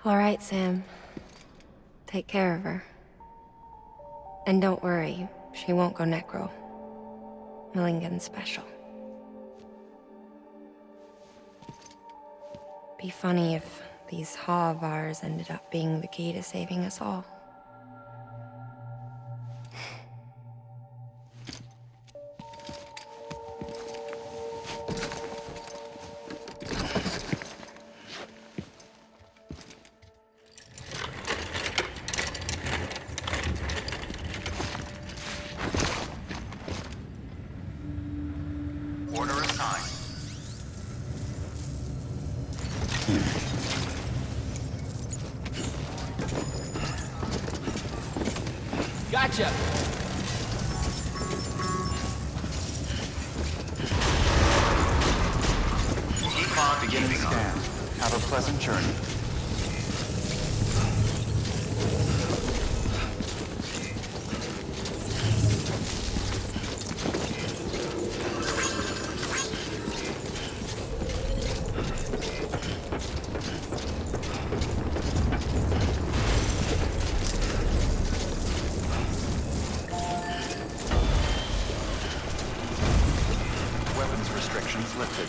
All right, Sam. Take care of her. And don't worry, she won't go necro. Millingen's special. Be funny if these Ha of ours ended up being the key to saving us all. Order assigned. Gotcha! T-Pod Beginning scan. Have a pleasant journey. Weapons restrictions lifted.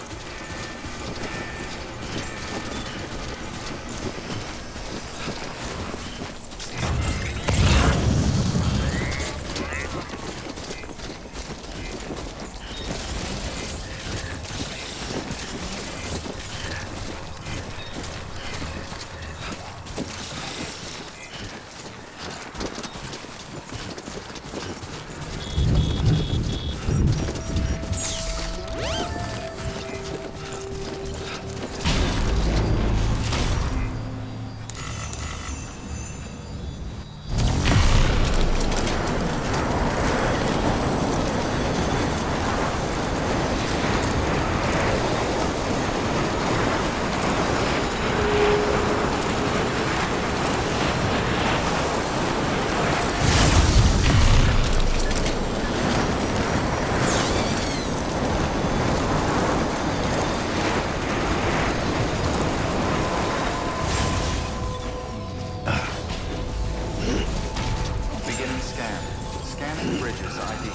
Beginning scan. Scanning bridges ID.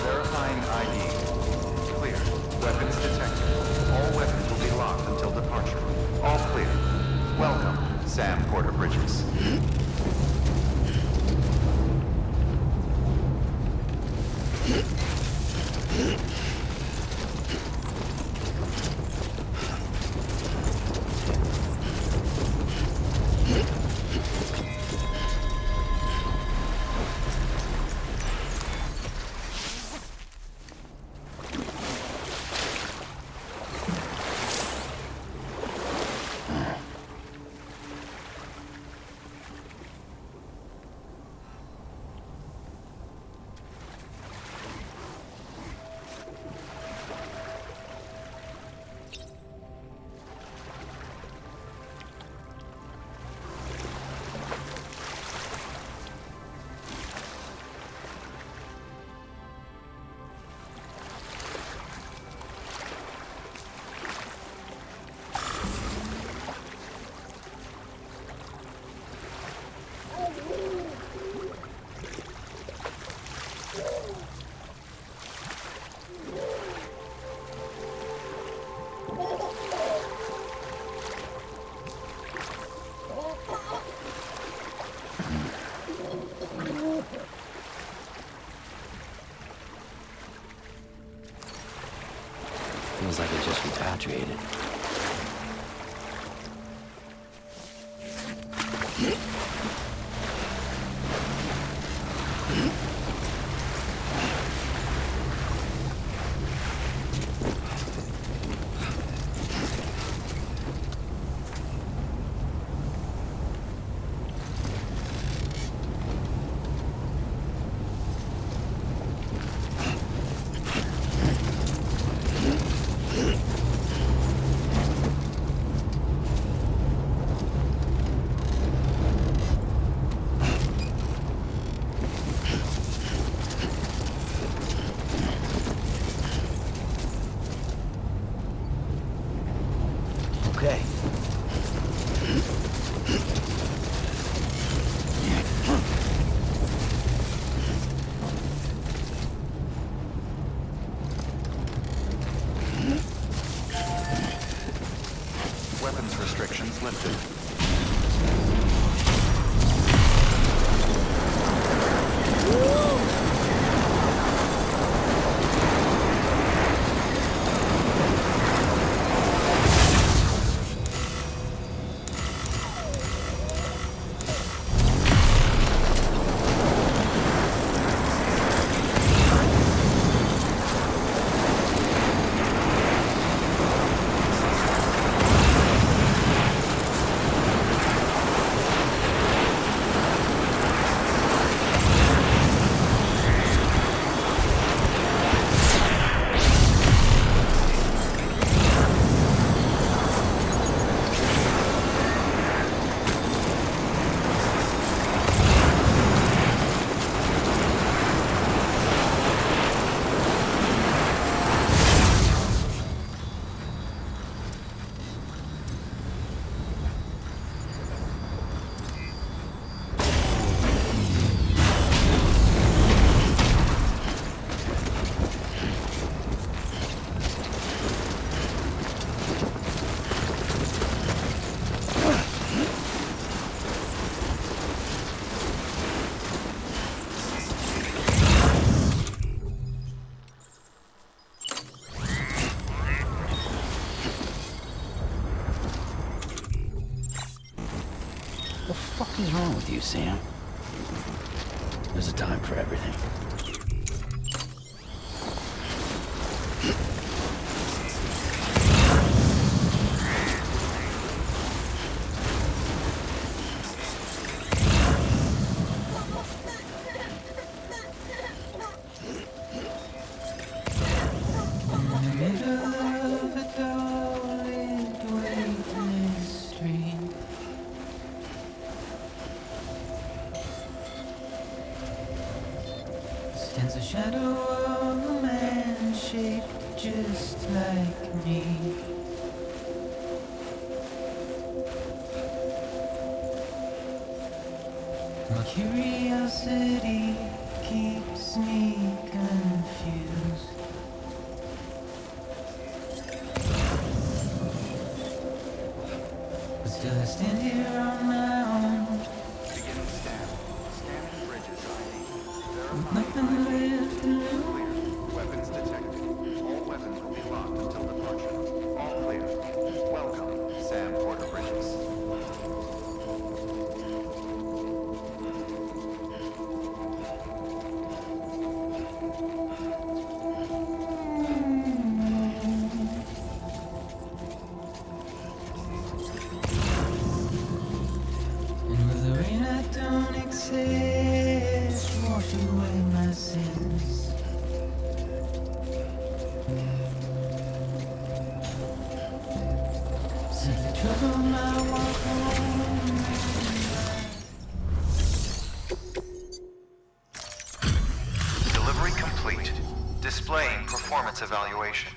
Verifying ID. Clear. Weapons detected. All weapons will be locked until departure. All clear. Welcome, Sam Porter Bridges. Feels like it just repatriated. Okay. restrictions lifted. What the fuck is wrong with you, Sam? There's a time for everything. Stands a shadow of a man shaped just like me. My curiosity keeps me confused. But still I stand here on my own, Beginning scan. Scanning bridges ID. with nothing left to lose. Clear. Weapons detected. All weapons will be locked until departure. All clear. Welcome, Sam Porter Bridges. And with the rain I don't accept, wash away my sins. Since the trouble my walk home. Delivery complete. Displaying performance evaluation.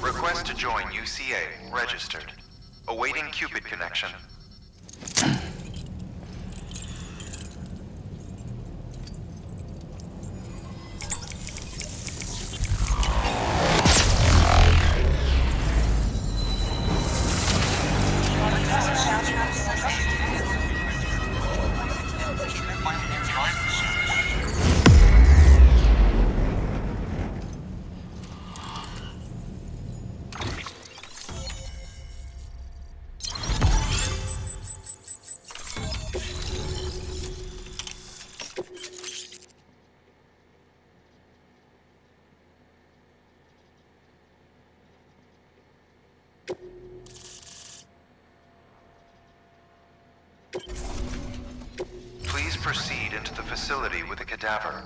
Request to join UCA. Registered. Awaiting Cupid connection. Please proceed into the facility with the cadaver.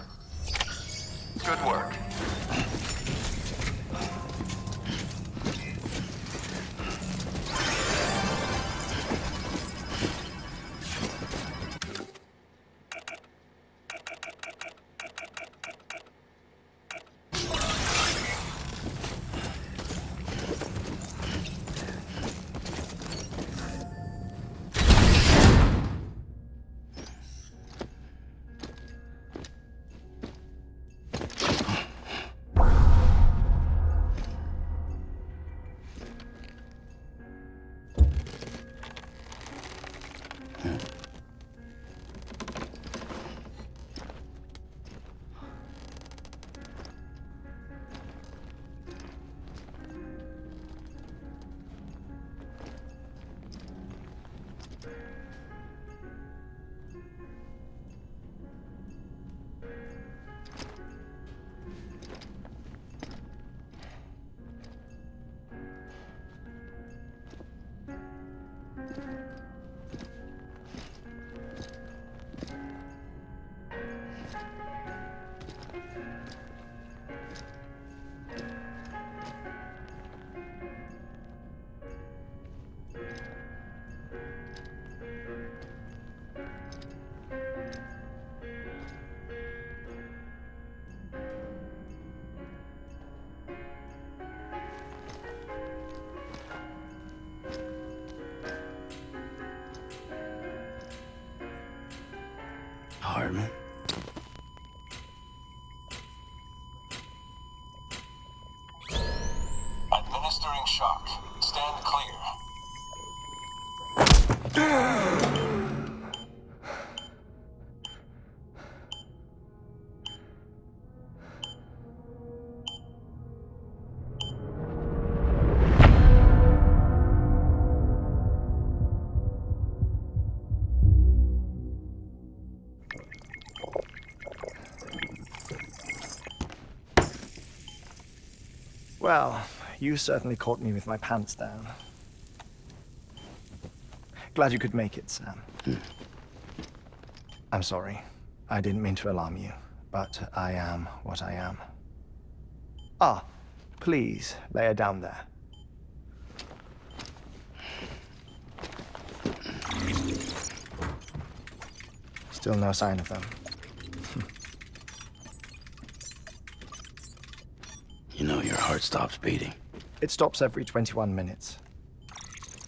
Good work. shock. Stand clear. Well, you certainly caught me with my pants down. Glad you could make it, Sam. I'm sorry. I didn't mean to alarm you, but I am what I am. Ah, please, lay her down there. Still no sign of them. You know your heart stops beating. It stops every 21 minutes.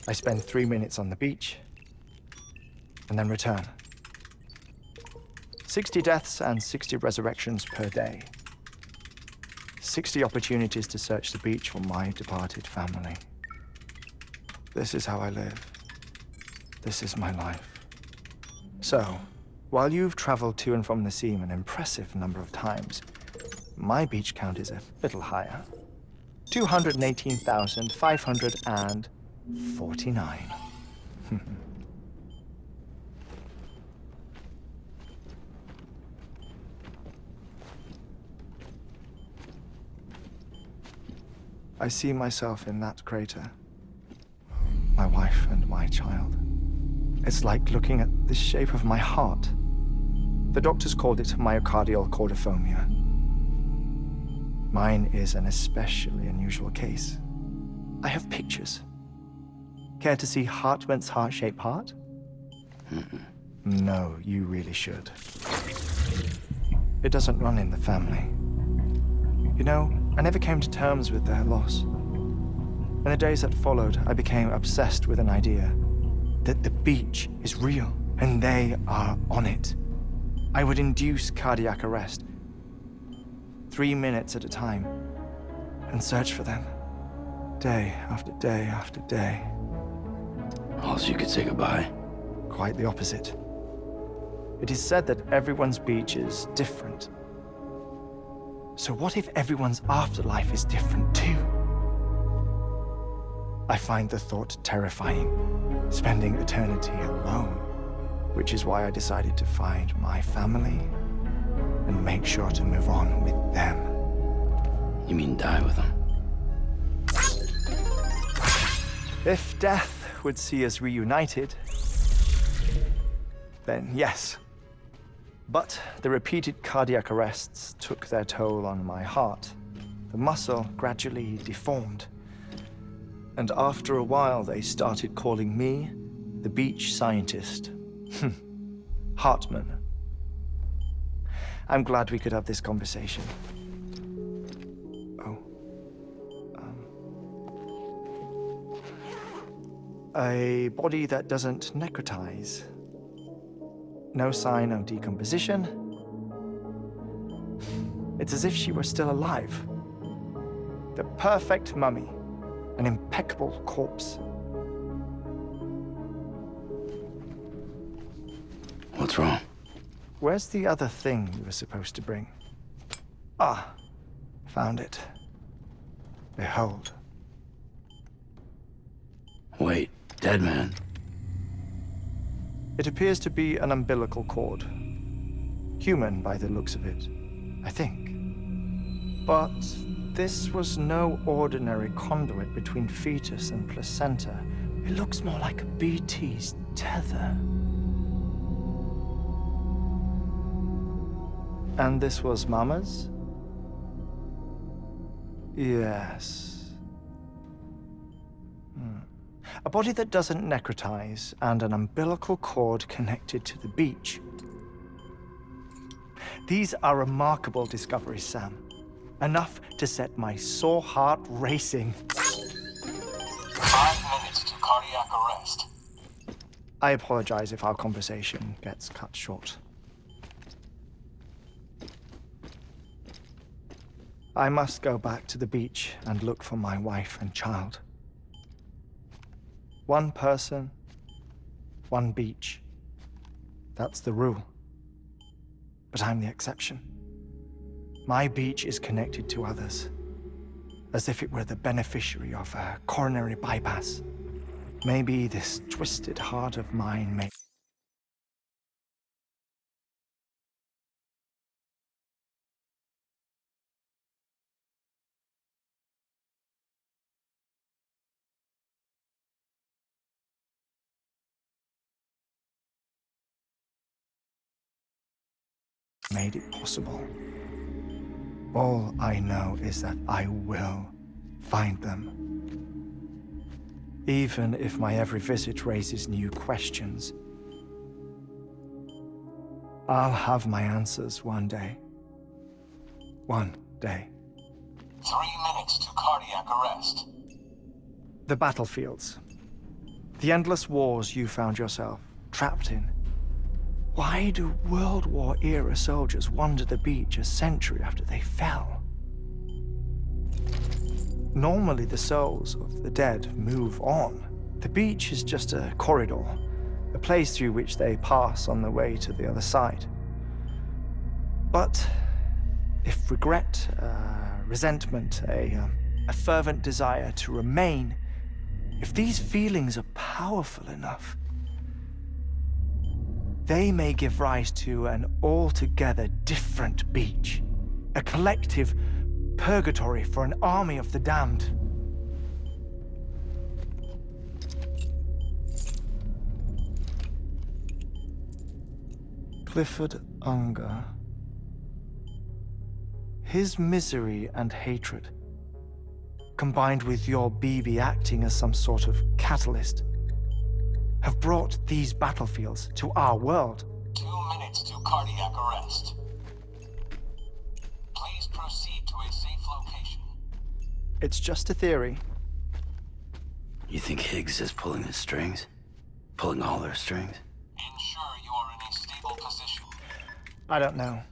I spend 3 minutes on the beach, and then return. 60 deaths and 60 resurrections per day. 60 opportunities to search the beach for my departed family. This is how I live. This is my life. So, while you've traveled to and from the seam an impressive number of times, my beach count is a little higher. 218,549. I see myself in that crater. My wife and my child. It's like looking at the shape of my heart. The doctors called it myocardial chordophobia. Mine is an especially unusual case. I have pictures. Care to see Hartman's heart-shaped heart? No, you really should. It doesn't run in the family. You know, I never came to terms with their loss. In the days that followed, I became obsessed with an idea that the beach is real and they are on it. I would induce cardiac arrest, 3 minutes at a time, and search for them, day after day after day. Also, you could say goodbye. Quite the opposite. It is said that everyone's beach is different. So what if everyone's afterlife is different too? I find the thought terrifying, spending eternity alone, which is why I decided to find my family and make sure to move on with them. You mean die with them? If death would see us reunited, then yes. But the repeated cardiac arrests took their toll on my heart. The muscle gradually deformed. And after a while, they started calling me the beach scientist. Hartman. I'm glad we could have this conversation. Oh. A body that doesn't necrotize. No sign of decomposition. It's as if she were still alive. The perfect mummy. An impeccable corpse. What's wrong? Where's the other thing you were supposed to bring? Ah, found it. Behold. Wait, dead man. It appears to be an umbilical cord. Human by the looks of it, I think. But this was no ordinary conduit between fetus and placenta. It looks more like a BT's tether. And this was Mama's? Yes. A body that doesn't necrotize and an umbilical cord connected to the beach. These are remarkable discoveries, Sam. Enough to set my sore heart racing. 5 minutes to cardiac arrest. I apologize if our conversation gets cut short. I must go back to the beach and look for my wife and child. One person, one beach. That's the rule. But I'm the exception. My beach is connected to others, as if it were the beneficiary of a coronary bypass. Maybe this twisted heart of mine may... made it possible. All I know is that I will find them. Even if my every visit raises new questions, I'll have my answers one day. One day. 3 minutes to cardiac arrest. The battlefields. The endless wars you found yourself trapped in. Why do World War-era soldiers wander the beach a century after they fell? Normally, the souls of the dead move on. The beach is just a corridor, a place through which they pass on the way to the other side. But if regret, resentment, a fervent desire to remain, if these feelings are powerful enough, they may give rise to an altogether different beach, a collective purgatory for an army of the damned. Clifford Unger. His misery and hatred, combined with your BB acting as some sort of catalyst, have brought these battlefields to our world. 2 minutes to cardiac arrest. Please proceed to a safe location. It's just a theory. You think Higgs is pulling the strings? Pulling all their strings? Ensure you are in a stable position. I don't know.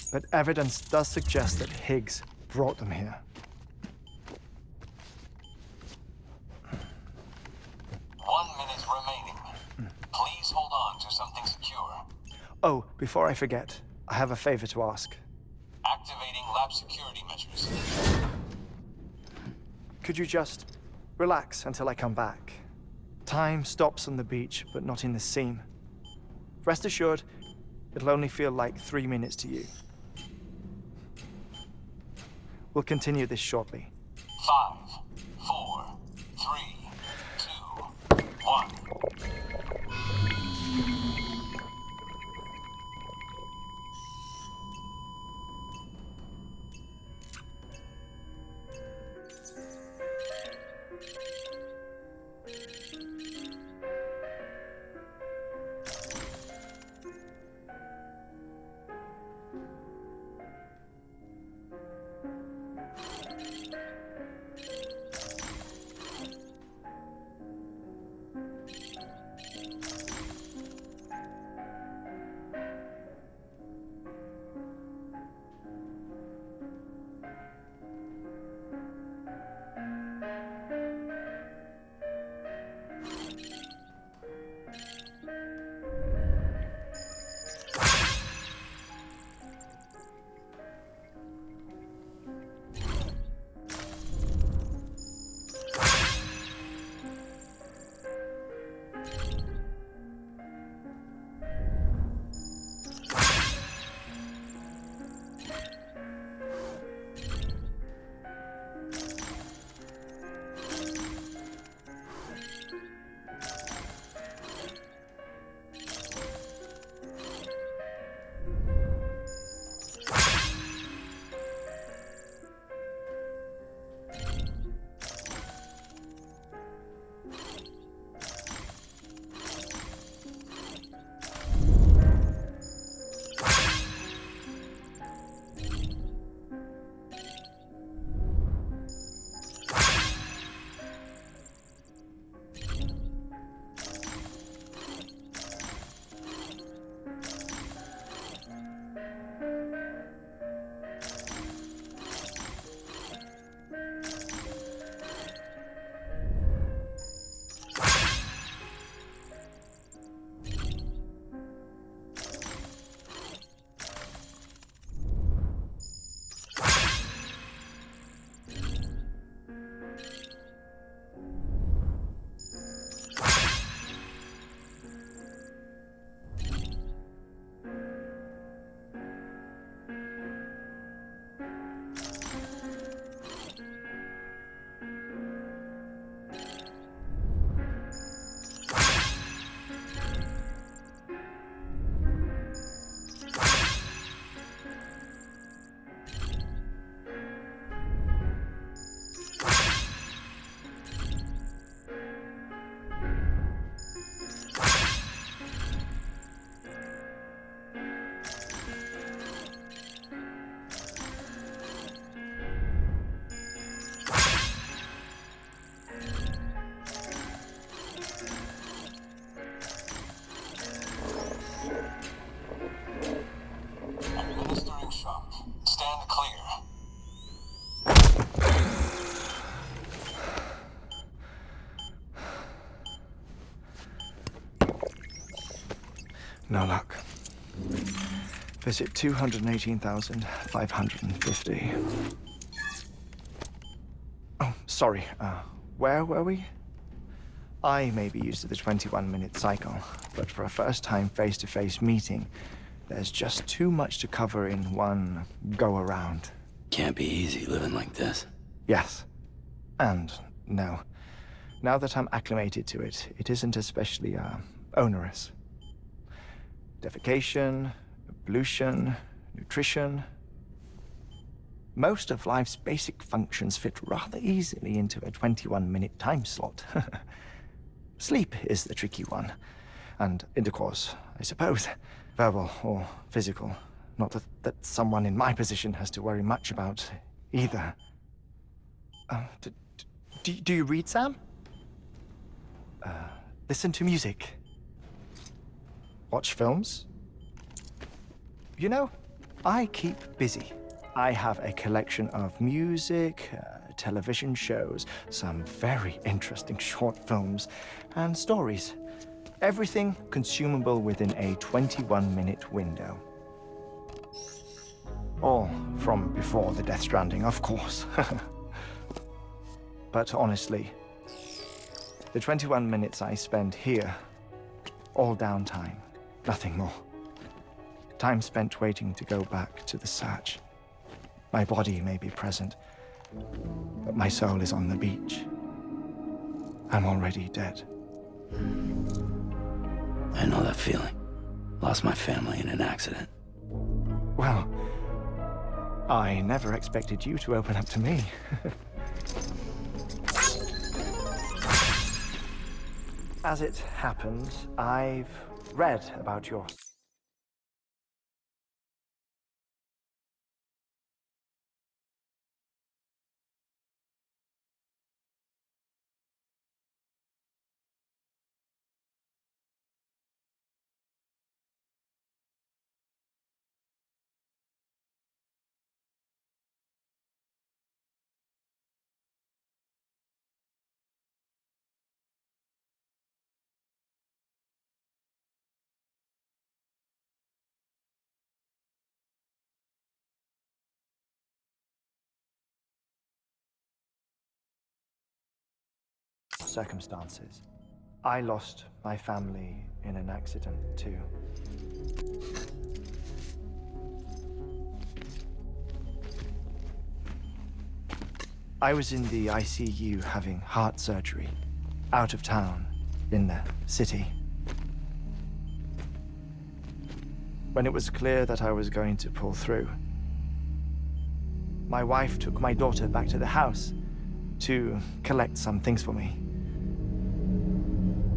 But evidence does suggest that Higgs brought them here. 1 minute remaining. Please hold on to something secure. Oh, before I forget, I have a favor to ask. Activating lab security measures. Could you just relax until I come back? Time stops on the beach, but not in the scene. Rest assured, it'll only feel like 3 minutes to you. We'll continue this shortly. 5, 4, 3, 2, 1. No luck. Visit 218,550. Oh, sorry. Where were we? I may be used to the 21-minute cycle, but for a first-time face-to-face meeting, there's just too much to cover in one go-around. Can't be easy living like this. Yes. And no. Now that I'm acclimated to it, it isn't especially, onerous. Defecation, pollution, nutrition. Most of life's basic functions fit rather easily into a 21-minute time slot. Sleep is the tricky one. And intercourse, I suppose. Verbal or physical. Not that someone in my position has to worry much about either. Do you read, Sam? Listen to music. Watch films? You know, I keep busy. I have a collection of music, television shows, some very interesting short films, and stories. Everything consumable within a 21-minute window. All from before the Death Stranding, of course. But honestly, the 21 minutes I spend here, all downtime, nothing more. Time spent waiting to go back to the search. My body may be present, but my soul is on the beach. I'm already dead. I know that feeling. Lost my family in an accident. Well, I never expected you to open up to me. As it happens, I've read about your... circumstances. I lost my family in an accident, too. I was in the ICU having heart surgery, out of town, in the city. When it was clear that I was going to pull through, my wife took my daughter back to the house to collect some things for me.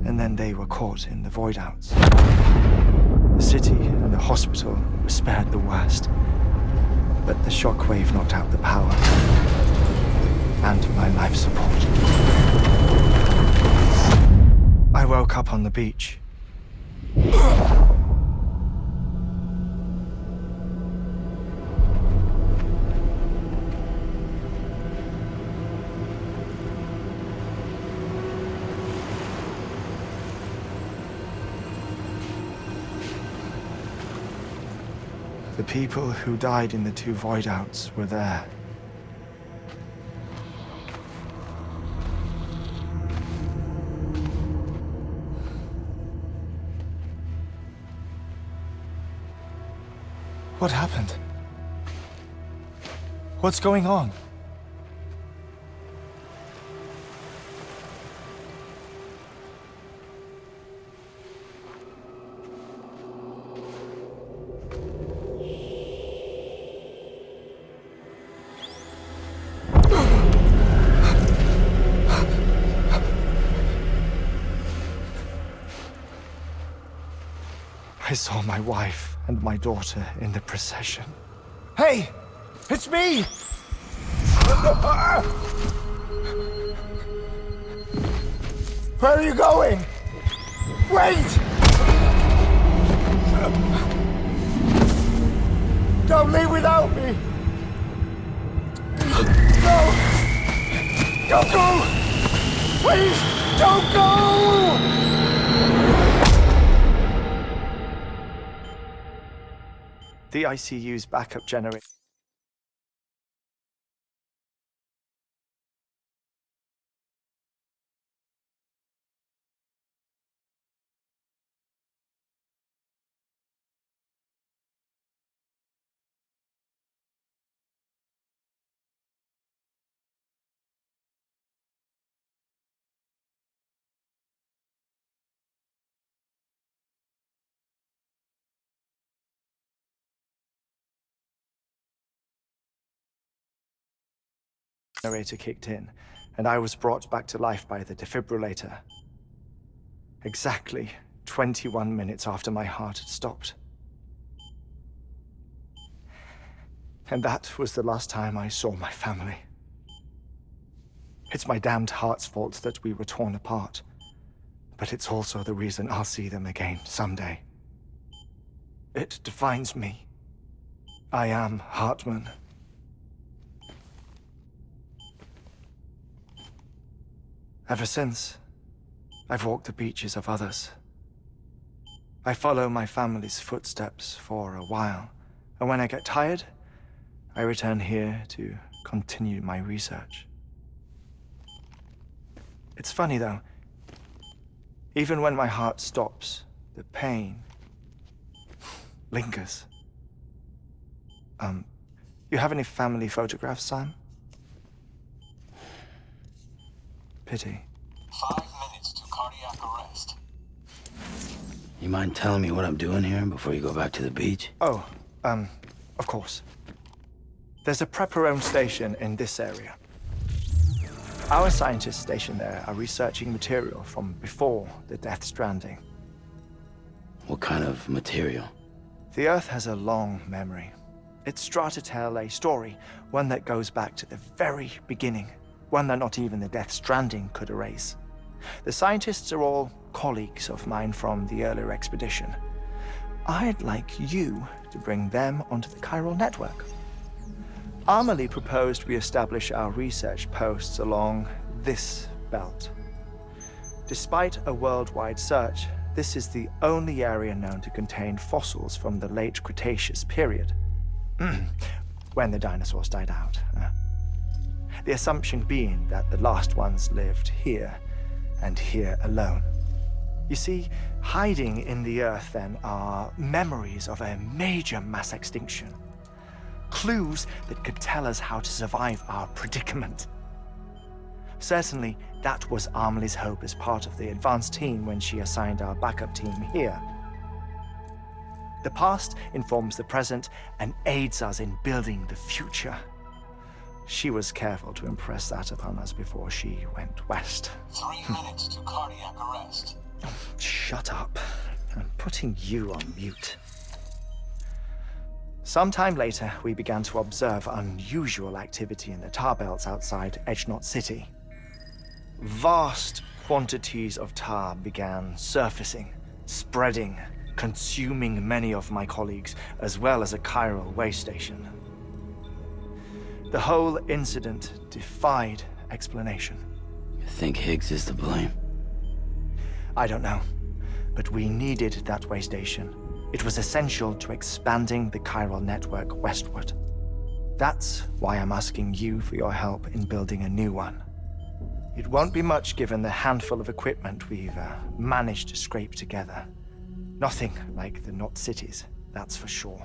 And then they were caught in the void outs. The city and the hospital were spared the worst, but the shockwave knocked out the power and my life support. I woke up on the beach. The people who died in the two void outs were there. What happened? What's going on? I saw my wife and my daughter in the procession. Hey! It's me! Where are you going? Wait! Don't leave without me! No! Don't go! Please, don't go! The ICU's backup generator. Generator kicked in, and I was brought back to life by the defibrillator. Exactly 21 minutes after my heart had stopped. And that was the last time I saw my family. It's my damned heart's fault that we were torn apart, but it's also the reason I'll see them again someday. It defines me. I am Hartman. Ever since, I've walked the beaches of others. I follow my family's footsteps for a while, and when I get tired, I return here to continue my research. It's funny though, even when my heart stops, the pain lingers. You have any family photographs, Sam? Pity. 5 minutes to cardiac arrest. You mind telling me what I'm doing here before you go back to the beach? Oh, of course. There's a prepper-owned station in this area. Our scientists stationed there are researching material from before the Death Stranding. What kind of material? The Earth has a long memory. It's trying to tell a story, one that goes back to the very beginning, one that not even the Death Stranding could erase. The scientists are all colleagues of mine from the earlier expedition. I'd like you to bring them onto the chiral network. Amelie proposed we establish our research posts along this belt. Despite a worldwide search, this is the only area known to contain fossils from the late Cretaceous period, when the dinosaurs died out. The assumption being that the last ones lived here, and here alone. You see, hiding in the Earth then are memories of a major mass extinction. Clues that could tell us how to survive our predicament. Certainly, that was Amelie's hope as part of the advanced team when she assigned our backup team here. The past informs the present and aids us in building the future. She was careful to impress that upon us before she went west. 3 minutes to cardiac arrest. Shut up. I'm putting you on mute. Sometime later, we began to observe unusual activity in the tar belts outside Edgenot City. Vast quantities of tar began surfacing, spreading, consuming many of my colleagues, as well as a chiral way station. The whole incident defied explanation. You think Higgs is to blame? I don't know, but we needed that way station. It was essential to expanding the chiral network westward. That's why I'm asking you for your help in building a new one. It won't be much given the handful of equipment we've managed to scrape together. Nothing like the knot cities, that's for sure.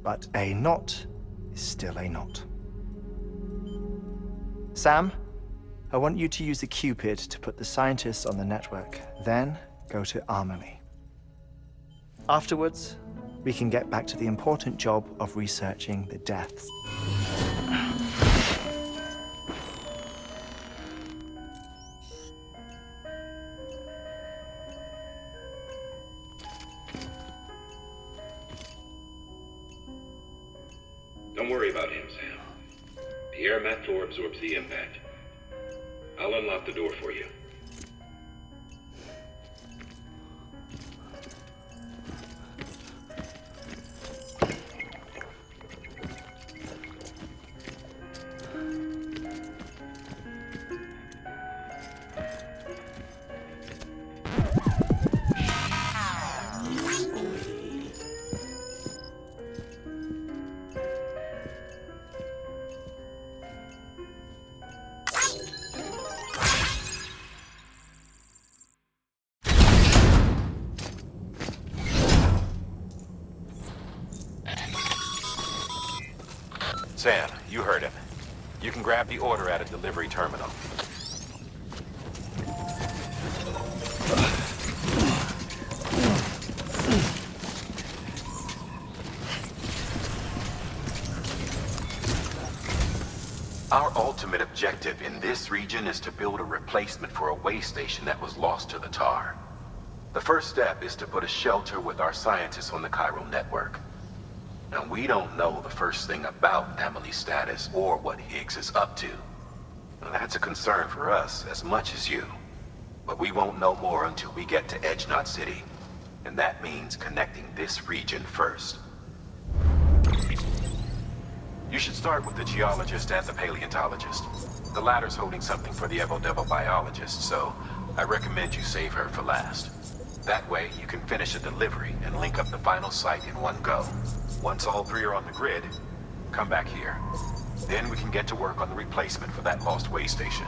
But a knot is still a knot. Sam, I want you to use the Cupid to put the scientists on the network, then go to Amelie. Afterwards, we can get back to the important job of researching the deaths. Don't worry about him, Sam. The air mat floor absorbs the impact. I'll unlock the door for you. Sam, you heard him. You can grab the order at a delivery terminal. Our ultimate objective in this region is to build a replacement for a way station that was lost to the tar. The first step is to put a shelter with our scientists on the chiral network. Now, we don't know the first thing about Emily's status or what Higgs is up to. Now, that's a concern for us as much as you. But we won't know more until we get to Edge Knot City. And that means connecting this region first. You should start with the geologist and the paleontologist. The latter's holding something for the Evo-Devo biologist, so I recommend you save her for last. That way, you can finish a delivery and link up the final site in one go. Once all three are on the grid, come back here. Then we can get to work on the replacement for that lost way station.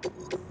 You